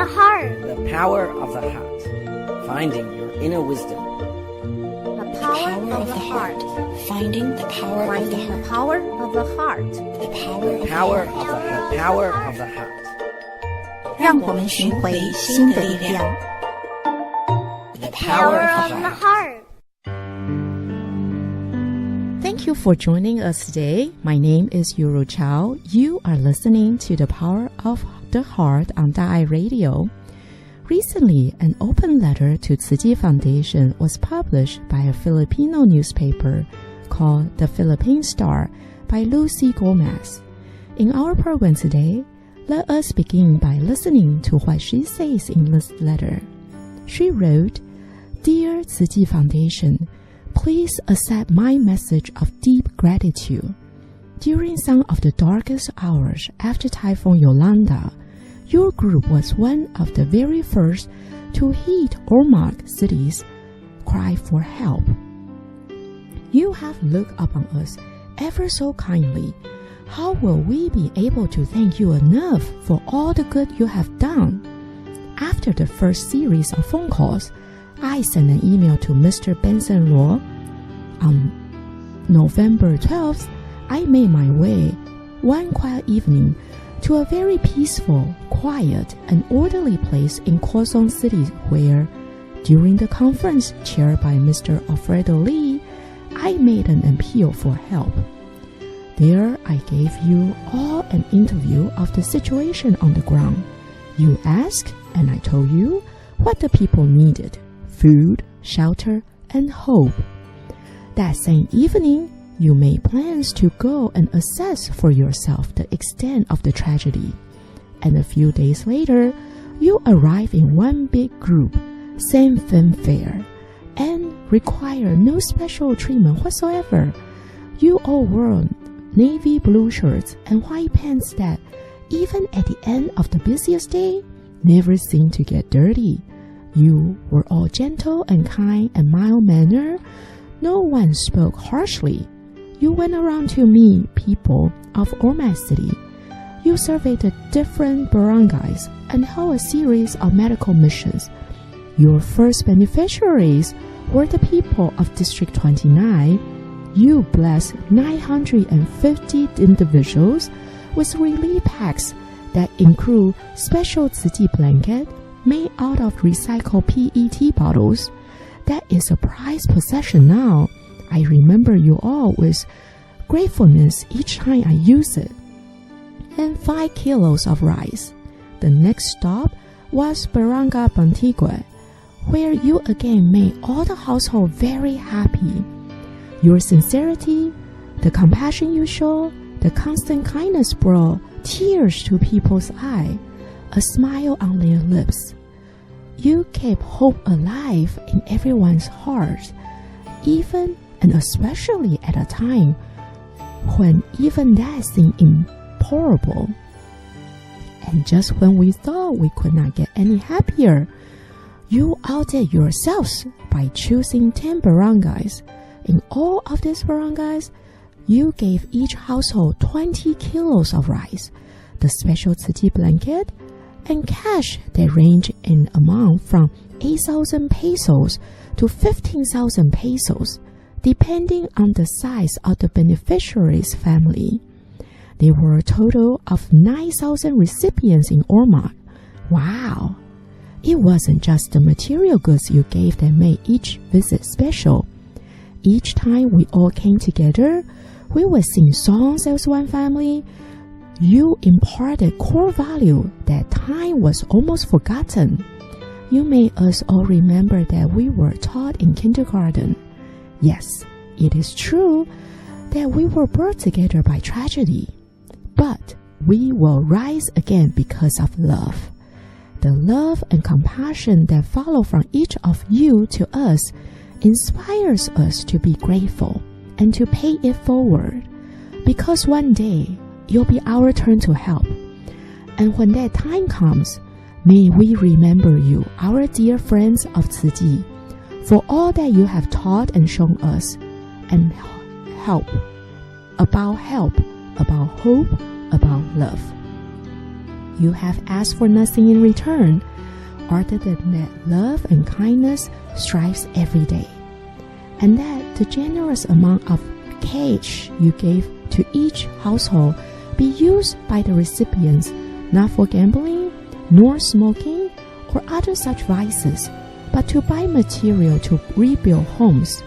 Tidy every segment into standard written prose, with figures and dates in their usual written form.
the heart. The power of the heart. Finding your inner wisdom. The power of the heart. Finding the power of the Finding the heart. power of the heart. The power of the Power heart. of the power of the heart. 让我们寻回新的力量。The Power power of of the the heart. Thank you for joining us today. My name is Yuru Chao. You are listening to The Power of the Heart on Da'ai Radio. Recently, an open letter to Tzu Chi Foundation was published by a Filipino newspaper called The Philippine Star by Lucy Gomez. In our program today, let us begin by listening to what she says in this letter. She wrote, Dear Tzu Chi Foundation, please accept my message of deep gratitude. During some of the darkest hours after Typhoon Yolanda, your group was one of the very first to heed Ormoc City's cry for help. You have looked upon us ever so kindly. How will we be able to thank you enough for all the good you have done? After the first series of phone calls, I sent an email to Mr. Benson Luo. On November 12th, I made my way one quiet evening to a very peaceful, quiet, and orderly place in Kaohsiung City where, during the conference chaired by Mr. Alfredo Lee, I made an appeal for help. There I gave you all an interview of the situation on the ground. You asked, and I told you what the people needed: food, shelter, and hope. That same evening, you made plans to go and assess for yourself the extent of the tragedy. And a few days later, you arrived in one big group, same fanfare, and require no special treatment whatsoever. You all wore navy blue shirts and white pants that, even at the end of the busiest day, never seemed to get dirty. You were all gentle and kind and mild-mannered. No one spoke harshly. You went around to meet people of Ormoc City. You surveyed the different barangays and held a series of medical missions. Your first beneficiaries were the people of District 29. You blessed 950 individuals with relief packs that include special Tzu Chi blanket made out of recycled PET bottles. That is a prized possession now. I remember you all with gratefulness each time I use it. And 5 kilos of rice. The next stop was Barangay Bantigue, where you again made all the household very happy. Your sincerity, the compassion you show, the constant kindness brought tears to people's eyes, a smile on their lips. You kept hope alive in everyone's heart, even and especially at a time when even that seemed impossible. And just when we thought we could not get any happier, you outdid yourselves by choosing 10 barangays. In all of these barangays, you gave each household 20 kilos of rice, the special Tzu Chi blanket, and cash that range in amount from 8,000 pesos to 15,000 pesos, depending on the size of the beneficiary's family. There were a total of 9,000 recipients in Ormoc. Wow! It wasn't just the material goods you gave that made each visit special. Each time we all came together, we would sing songs as one family. You imparted core value that time was almost forgotten. You made us all remember that we were taught in kindergarten. Yes, it is true that we were brought together by tragedy, but we will rise again because of love. The love and compassion that follow from each of you to us inspires us to be grateful and to pay it forward, because one day it'll be our turn to help. And when that time comes, may we remember you, our dear friends of Tzu Chi, for all that you have taught and shown us, and about hope, about love. you have asked for nothing in return, other than that love and kindness strives every day, and that the generous amount of cash you gave to each household be used by the recipients not for gambling, nor smoking, or other such vices, but to buy material to rebuild homes.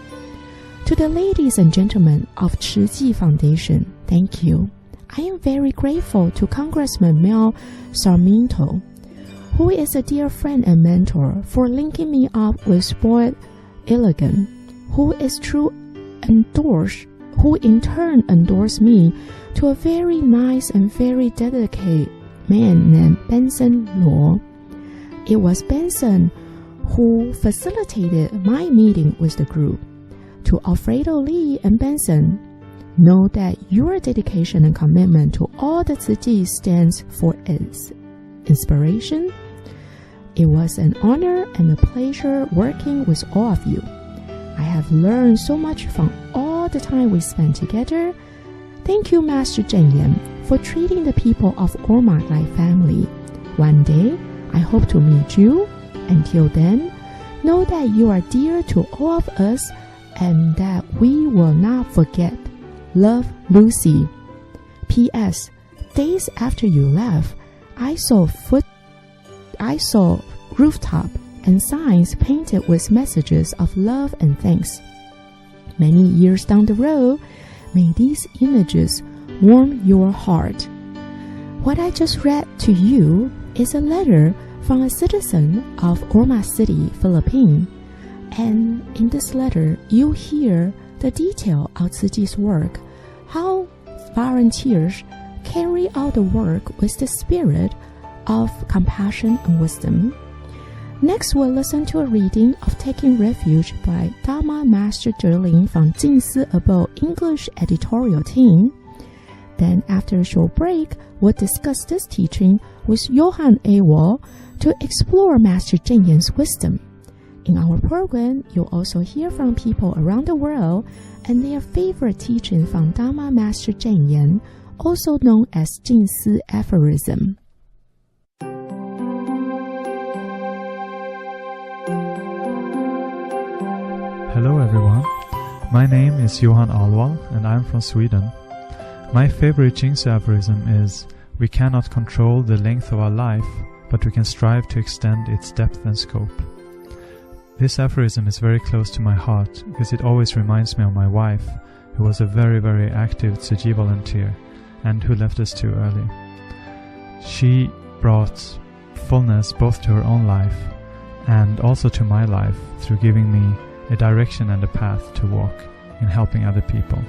To the ladies and gentlemen of Chiji Foundation, thank you. I am very grateful to Congressman Mel Sarmiento, who is a dear friend and mentor, for linking me up with Spoiled Elegant, who in turn endorsed me to a very nice and very dedicated man named Benson Luo. It was Benson who facilitated my meeting with the group. To Alfredo Lee and Benson, know that your dedication and commitment to all that Tzu Chi stands for is inspiration. It was an honor and a pleasure working with all of you. I have learned so much from all the time we spent together. Thank you, Master Cheng Yen, for treating the people of Orma like family. One day, I hope to meet you. Until then, know that you are dear to all of us and that we will not forget. Love, Lucy. P.S. Days after you left, I saw rooftop and signs painted with messages of love and thanks. Many years down the road, may these images warm your heart. What I just read to you is a letter from a citizen of Orma City, Philippines. And in this letter, you hear the detail of Tzu Chi's work, how volunteers carry out the work with the spirit of compassion and wisdom. Next, we'll listen to a reading of Taking Refuge by Dharma Master Zheling from Jing Si Abode English editorial team. Then, after a short break, we'll discuss this teaching with Johann Ewald to explore Master Cheng Yen's wisdom. In our program, you'll also hear from people around the world and their favorite teaching from Dharma Master Cheng Yen, also known as Jing Si aphorism. Hello everyone, my name is Johan Alwal and I'm from Sweden. My favorite Jing Si aphorism is, we cannot control the length of our life, but we can strive to extend its depth and scope. This aphorism is very close to my heart because it always reminds me of my wife, who was a very, very active Tzu Chi volunteer and who left us too early. She brought fullness both to her own life and also to my life through giving me a direction and a path to walk in helping other people.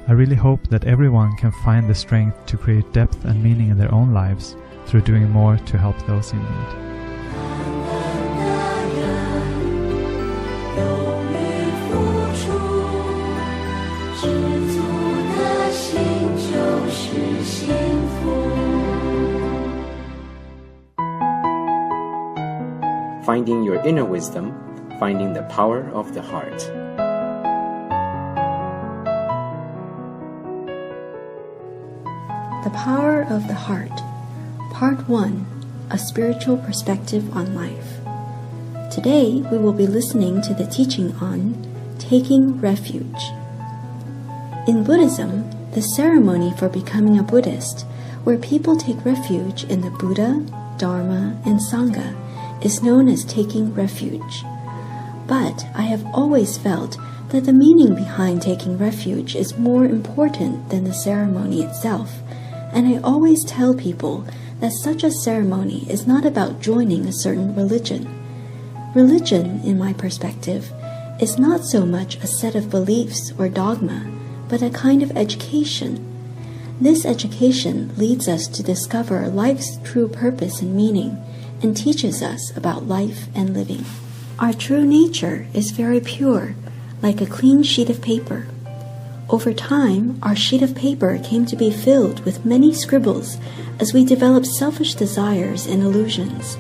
I really hope that everyone can find the strength to create depth and meaning in their own lives through doing more to help those in need. Finding your inner wisdom, finding the power of the heart. The Power of the Heart, Part 1, A Spiritual Perspective on Life. Today we will be listening to the teaching on Taking Refuge. In Buddhism, the ceremony for becoming a Buddhist, where people take refuge in the Buddha, Dharma, and Sangha, is known as taking refuge. But I have always felt that the meaning behind taking refuge is more important than the ceremony itself, and I always tell people that such a ceremony is not about joining a certain religion. Religion, in my perspective, is not so much a set of beliefs or dogma, but a kind of education. This education leads us to discover life's true purpose and meaning, and teaches us about life and living. Our true nature is very pure, like a clean sheet of paper. Over time, our sheet of paper came to be filled with many scribbles as we developed selfish desires and illusions.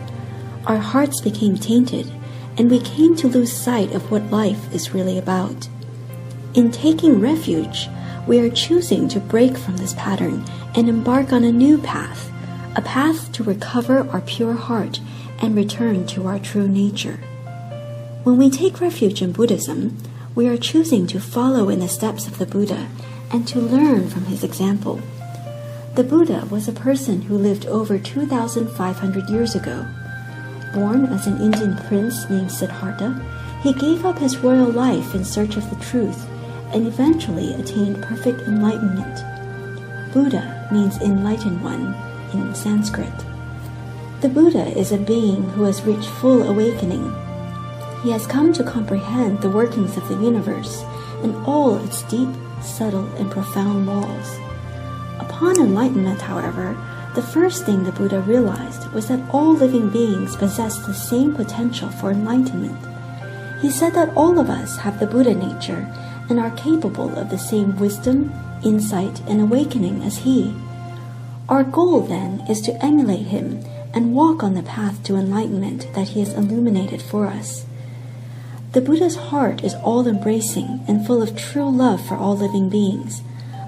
Our hearts became tainted, and we came to lose sight of what life is really about. In taking refuge, we are choosing to break from this pattern and embark on a new path, a path to recover our pure heart and return to our true nature. When we take refuge in Buddhism, we are choosing to follow in the steps of the Buddha and to learn from his example. The Buddha was a person who lived over 2,500 years ago. Born as an Indian prince named Siddhartha, he gave up his royal life in search of the truth and eventually attained perfect enlightenment. Buddha means enlightened one in Sanskrit. The Buddha is a being who has reached full awakening. He has come to comprehend the workings of the universe and all its deep, subtle, and profound laws. Upon enlightenment, however, the first thing the Buddha realized was that all living beings possess the same potential for enlightenment. He said that all of us have the Buddha nature and are capable of the same wisdom, insight, and awakening as he. Our goal, then, is to emulate him and walk on the path to enlightenment that he has illuminated for us. The Buddha's heart is all-embracing and full of true love for all living beings,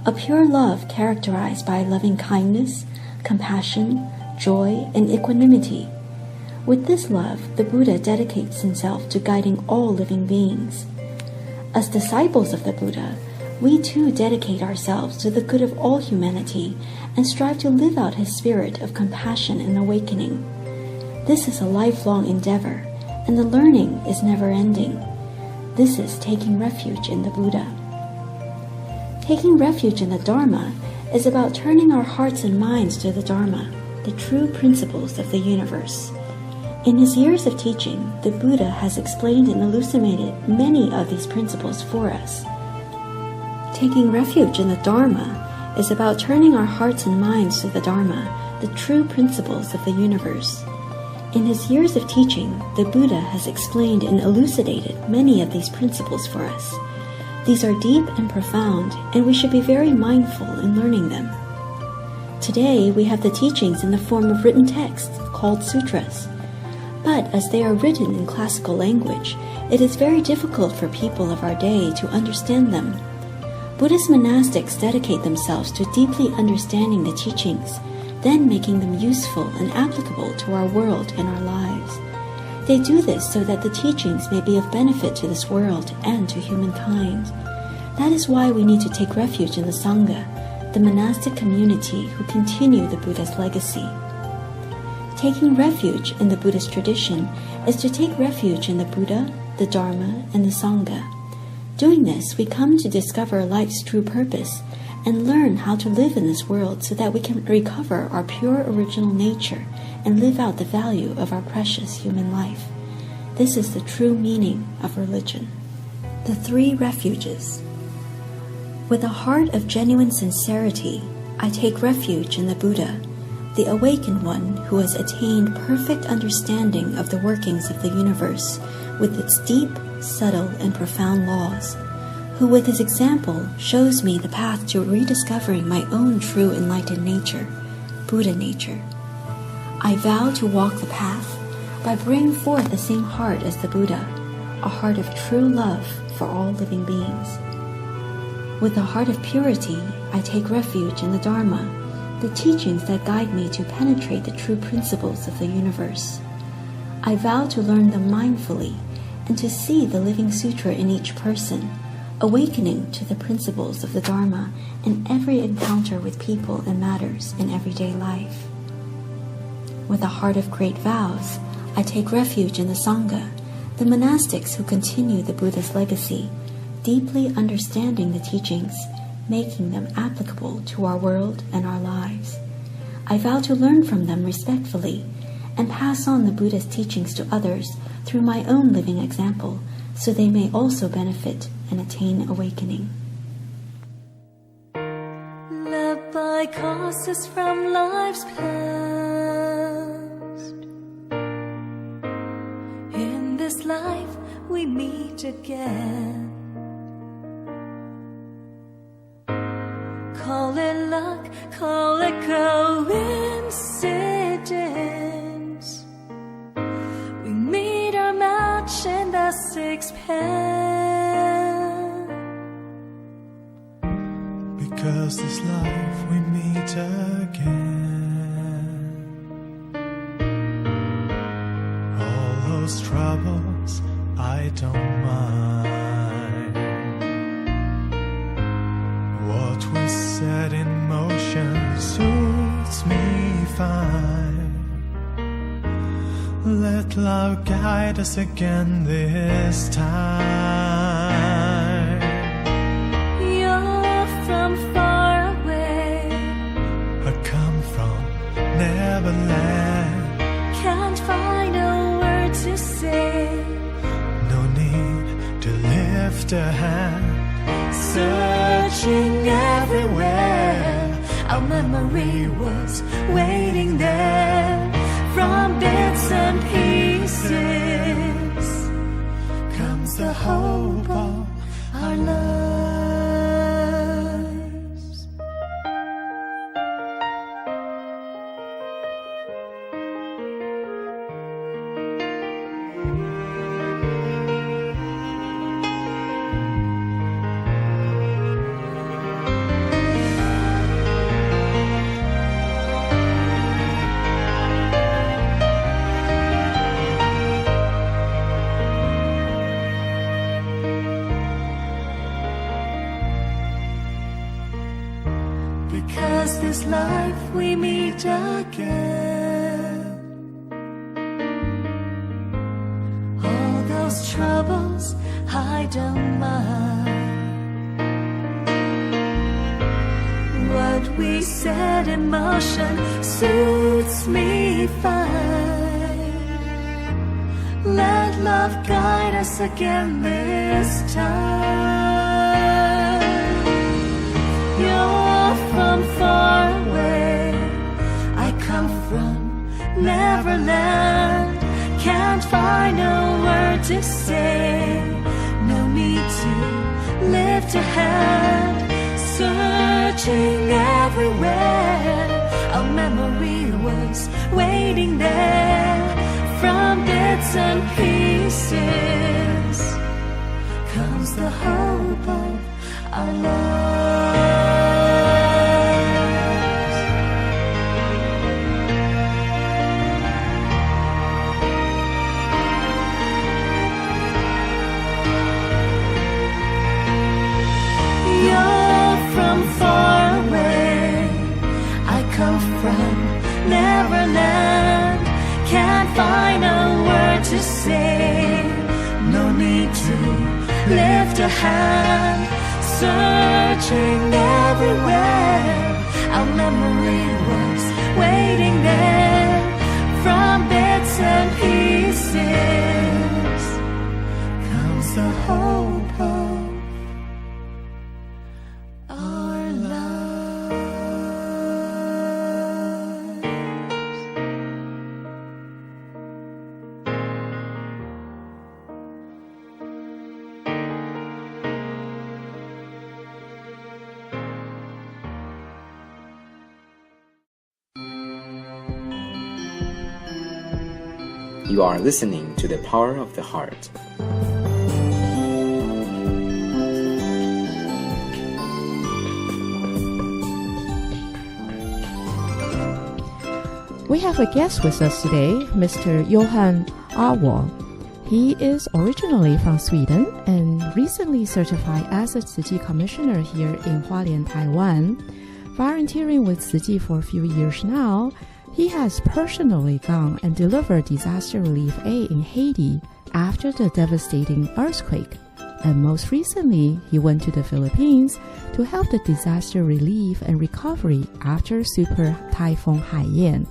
a pure love characterized by loving kindness, compassion, joy, and equanimity. With this love, the Buddha dedicates himself to guiding all living beings. As disciples of the Buddha, we too dedicate ourselves to the good of all humanity and strive to live out his spirit of compassion and awakening. This is a lifelong endeavor, and the learning is never-ending. This is taking refuge in the Buddha. Taking refuge in the Dharma is about turning our hearts and minds to the Dharma, the true principles of the universe. In his years of teaching, the Buddha has explained and elucidated many of these principles for us. Taking refuge in the Dharma is about turning our hearts and minds to the Dharma, the true principles of the universe. In his years of teaching, the Buddha has explained and elucidated many of these principles for us. These are deep and profound, and we should be very mindful in learning them. Today, we have the teachings in the form of written texts called sutras. But as they are written in classical language, it is very difficult for people of our day to understand them. Buddhist monastics dedicate themselves to deeply understanding the teachings, then making them useful and applicable to our world and our lives. They do this so that the teachings may be of benefit to this world and to humankind. That is why we need to take refuge in the Sangha, the monastic community who continue the Buddha's legacy. Taking refuge in the Buddhist tradition is to take refuge in the Buddha, the Dharma, and the Sangha. Doing this, we come to discover life's true purpose and learn how to live in this world so that we can recover our pure original nature and live out the value of our precious human life. This is the true meaning of religion. The three refuges. With a heart of genuine sincerity, I take refuge in the Buddha, the awakened one who has attained perfect understanding of the workings of the universe with its deep, subtle, and profound laws, who with his example shows me the path to rediscovering my own true enlightened nature, Buddha nature. I vow to walk the path by bringing forth the same heart as the Buddha, a heart of true love for all living beings. With a heart of purity, I take refuge in the Dharma, the teachings that guide me to penetrate the true principles of the universe. I vow to learn them mindfully and to see the living sutra in each person, awakening to the principles of the Dharma in every encounter with people and matters in everyday life. With a heart of great vows, I take refuge in the Sangha, the monastics who continue the Buddha's legacy, deeply understanding the teachings, making them applicable to our world and our lives. I vow to learn from them respectfully and pass on the Buddha's teachings to others through my own living example, so they may also benefit and attain awakening. Led by causes from life's past, in this life we meet again. Call it luck, call it coincidence. We meet our match in the sixth pen. Because this life we meet again. those troubles, I don't mind. What we set in motion suits me fine. Let love guide us again this time. You're from far away, I come from Neverland. can't find a word to say. No need to lift a hand. Searching everywhere, our memory was waiting there. From bits and pieces comes the hope of our lives. Because this life we meet again. All those troubles I don't mind. What we set in motion suits me fine. Let love guide us again this time. You're from far away, I come from Neverland. Can't find a word to say. No need to lift a hand. Searching everywhere, our memory was waiting there. From bits and pieces comes the hope of our lives. You're from far away, I come from Neverland. Can't find a word to say. No need to lift a hand. Searching everywhere, our memory was waiting there. From bits and pieces comes the hope of our lives. You are listening to The Power of the Heart. We have a guest with us today, Mr. Johan Alwall. He is originally from Sweden and recently certified as a Tzu Chi commissioner here in Hualien, Taiwan. Volunteering with Tzu Chi for a few years now, he has personally gone and delivered disaster relief aid in Haiti after the devastating earthquake. And most recently, he went to the Philippines to help the disaster relief and recovery after Super Typhoon Haiyan.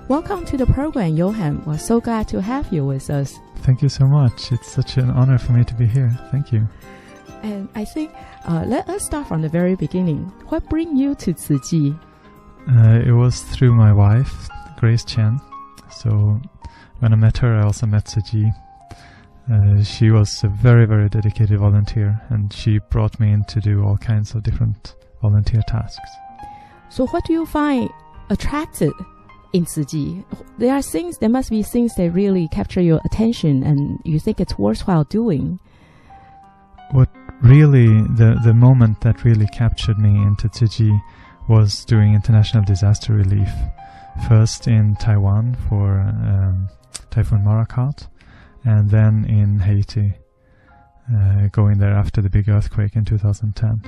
Welcome to the program, Johan. We're so glad to have you with us. Thank you so much. It's such an honor for me to be here. Thank you. And I think let us start from the very beginning. What brought you to Tzu Chi? It was through my wife, Grace Chen. So when I met her, I also met Tzu Chi. She was a very, very dedicated volunteer, and she brought me in to do all kinds of different volunteer tasks. So what do you find attractive in Tzu Chi? There must be things that really capture your attention and you think it's worthwhile doing. What really, the moment that really captured me into Tzu Chi was doing international disaster relief. First in Taiwan for Typhoon Morakot, and then in Haiti, going there after the big earthquake in 2010.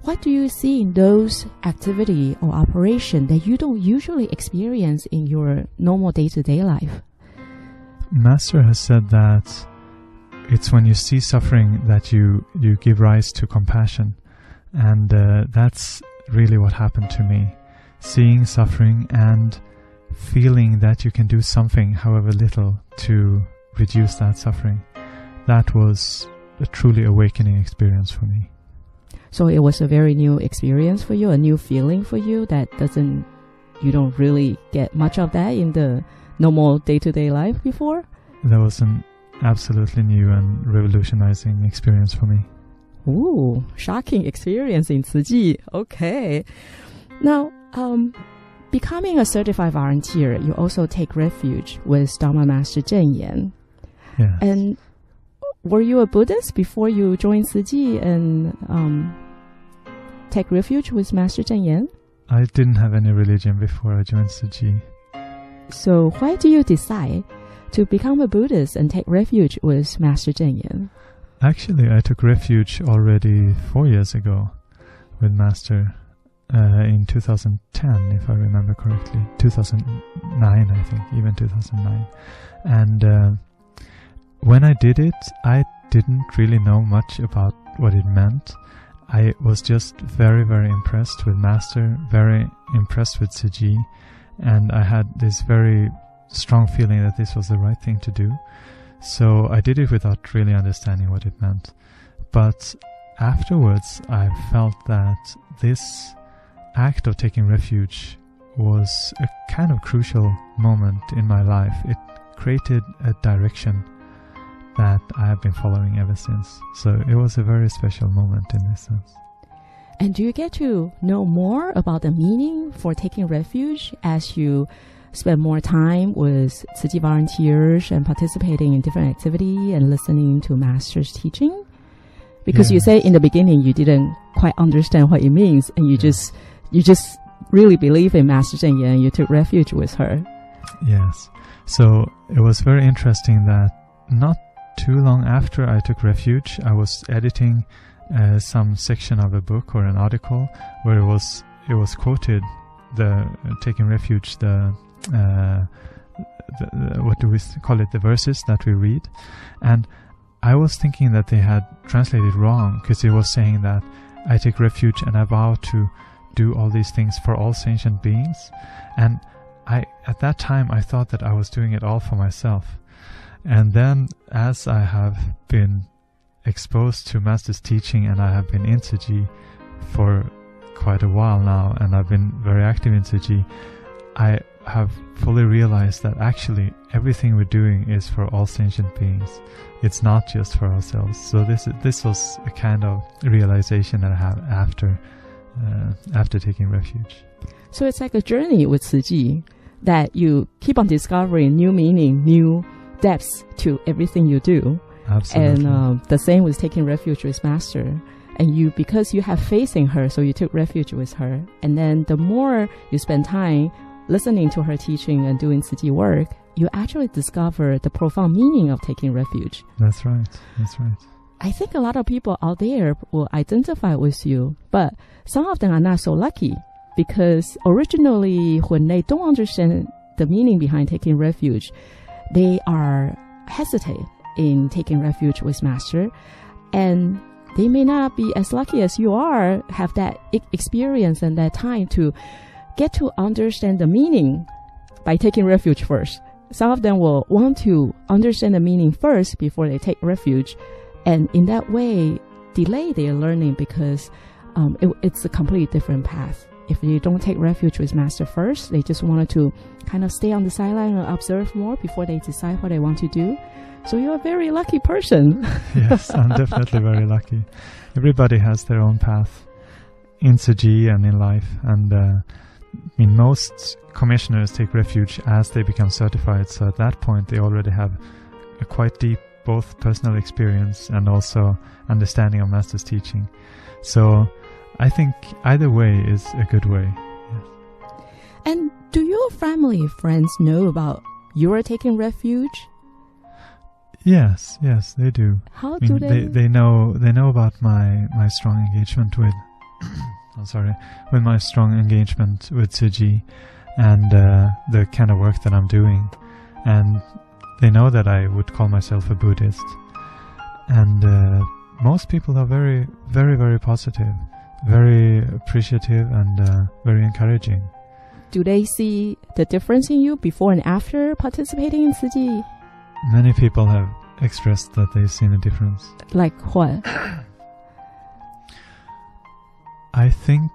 What do you see in those activity or operation that you don't usually experience in your normal day-to-day life? Master has said that it's when you see suffering that you give rise to compassion. And that's really what happened to me. Seeing suffering and feeling that you can do something, however little, to reduce that suffering. That was a truly awakening experience for me. So it was a very new experience for you, a new feeling for you that you don't really get much of that in the normal day-to-day life before? That was an absolutely new and revolutionizing experience for me. Ooh, shocking experience in Tzu Chi. Okay. Now, becoming a certified volunteer, you also take refuge with Dharma Master Cheng Yen. Yes. And were you a Buddhist before you joined Tzu Chi and take refuge with Master Cheng Yen? I didn't have any religion before I joined Tzu Chi. So why do you decide to become a Buddhist and take refuge with Master Cheng Yen? Actually, I took refuge already 4 years ago with Master in 2010, if I remember correctly. 2009, I think, even 2009. And when I did it, I didn't really know much about what it meant. I was just very, very impressed with Master, very impressed with Tzu Chi, and I had this very strong feeling that this was the right thing to do. So I did it without really understanding what it meant. But afterwards, I felt that this act of taking refuge was a kind of crucial moment in my life. It created a direction that I have been following ever since. So it was a very special moment in this sense. And do you get to know more about the meaning for taking refuge as you spend more time with Tzu Chi volunteers and participating in different activity and listening to Master's teaching? Because you say in the beginning you didn't quite understand what it means, and you just really believe in Master Cheng Yen and you took refuge with her. Yes. So it was very interesting that not too long after I took refuge, I was editing some section of a book or an article where it was quoted, the taking refuge, what do we call it, the verses that we read. And I was thinking that they had translated wrong, because it was saying that I take refuge and I vow to do all these things for all sentient beings. And at that time I thought that I was doing it all for myself. And then as I have been exposed to Master's teaching and I have been in Tzu Chi for quite a while now, and I've been very active in Tzu Chi, I have fully realized that actually everything we're doing is for all sentient beings. It's not just for ourselves. So this was a kind of realization that I had after taking refuge. So it's like a journey with Tzu Chi, that you keep on discovering new meaning, new depths to everything you do. Absolutely. And the same with taking refuge with Master. And because you have faith in her, so you took refuge with her. And then the more you spend time listening to her teaching and doing Tzu Chi work, you actually discover the profound meaning of taking refuge. That's right. That's right. I think a lot of people out there will identify with you, but some of them are not so lucky, because originally when they don't understand the meaning behind taking refuge, they are hesitant in taking refuge with Master, and they may not be as lucky as you are, have that experience and that time to get to understand the meaning by taking refuge first. Some of them will want to understand the meaning first before they take refuge, and in that way delay their learning, because it's a completely different path. If they don't take refuge with Master first, they just wanted to kind of stay on the sideline and observe more before they decide what they want to do. So you're a very lucky person. Yes, I'm definitely very lucky. Everybody has their own path in Tzu Chi and in life. And most commissioners take refuge as they become certified. So at that point, they already have a quite deep both personal experience and also understanding of Master's teaching. So I think either way is a good way. Yes. And do your family, friends know about your taking refuge? Yes, they do. How I mean, do they? They know about my strong engagement with with my strong engagement with Tzu Chi and the kind of work that I'm doing, and they know that I would call myself a Buddhist, and most people are very, very, very positive, very appreciative, and very encouraging. Do they see the difference in you before and after participating in Tzu Chi? Many people have expressed that they've seen a difference. Like what? I think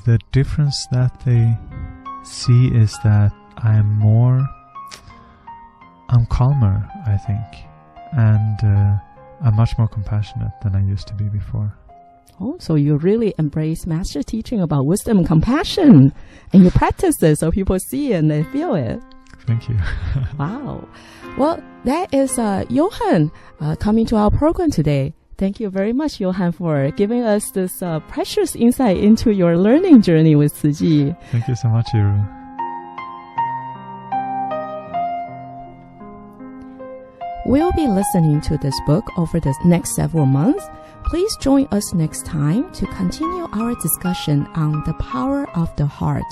the difference that they see is that I'm calmer, I think, and I'm much more compassionate than I used to be before. Oh, so you really embrace master teaching about wisdom and compassion, and you practice it so people see it and they feel it. Thank you. Wow. Well, that is Johan coming to our program today. Thank you very much, Johan, for giving us this precious insight into your learning journey with Tzu Chi. Thank you so much, Yuru. We'll be listening to this book over the next several months. Please join us next time to continue our discussion on the power of the heart.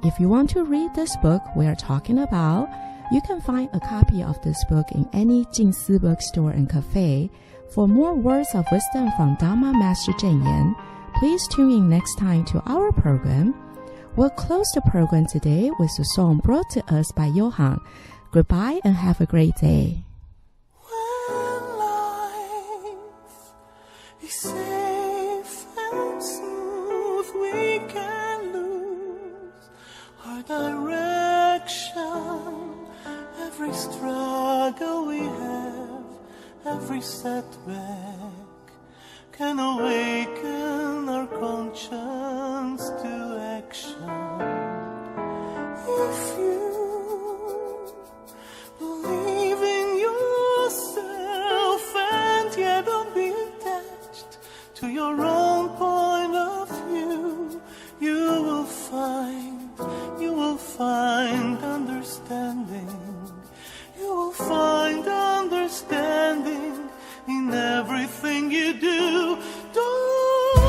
If you want to read this book we are talking about, you can find a copy of this book in any Jingsi bookstore and cafe. For more words of wisdom from Dharma Master Zhen Yan, please tune in next time to our program. We'll close the program today with a song brought to us by Johan. Goodbye and have a great day. When life is safe and smooth, we can lose our direction. Every struggle we have, every setback can awaken our conscience to action. If you believe in yourself and yet don't be attached to your own point of view, you will find understanding. You will find understanding in everything you do. Don't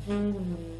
you.